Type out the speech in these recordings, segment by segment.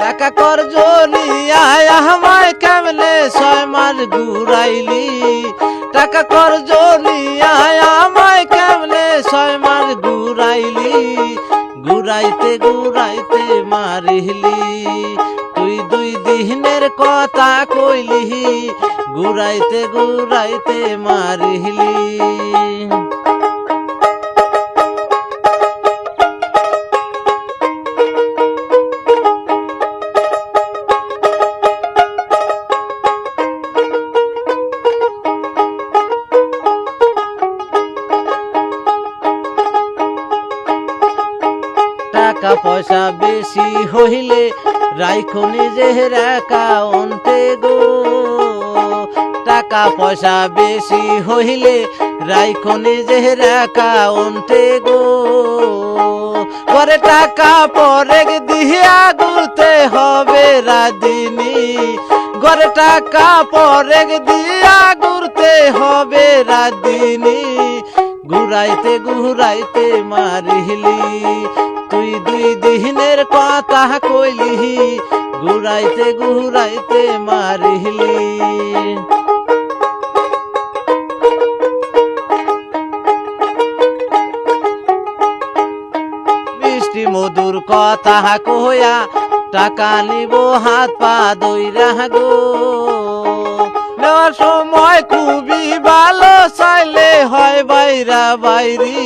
টাকা কর্জ নিয়া আমায় কেমনে 6 মাস ঘুরাইলি টাকা কর্জ নিয়া আমায় কেমনে 6 মাস ঘুরাইলি ঘুরাইতে ঘুরাইতে মারিলি তুই 2 দিনের কথা কইলি ঘুরাইতে ঘুরাইতে মারিলি টাকা পয়সা বেশি হইলে রাইখো নিজের অ্যাকাউন্টে গো টাকা পয়সা বেশি হইলে রাইখো নিজের অ্যাকাউন্টে গো পরে টাকা পরে দিয়া ঘুরতে হবে রাদিনী ঘরে টাকা পরে দিয়া ঘুরতে হবে রাদিনী ঘুরাইতে ঘুরাইতে মারিলি তুই 2 দিনের কথা কইলি ঘুরাইতে ঘুরাইতে মারিলি মিষ্টি মধুর কথা কইয়া টাকা নিব হাত পা দইরা গো নেওয়ার সময় খুবই ভালো চাইলে হয় বাইরা বাইরি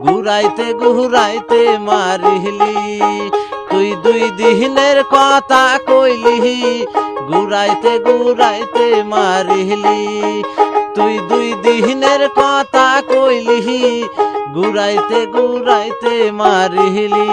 ঘুরাইতে ঘুরাইতে মারিলি তুই 2 দিনের কথা কইলি ঘুরাইতে ঘুরাইতে মারিলি তুই 2 দিনের কথা কইলি ঘুরাইতে ঘুরাইতে মারিলি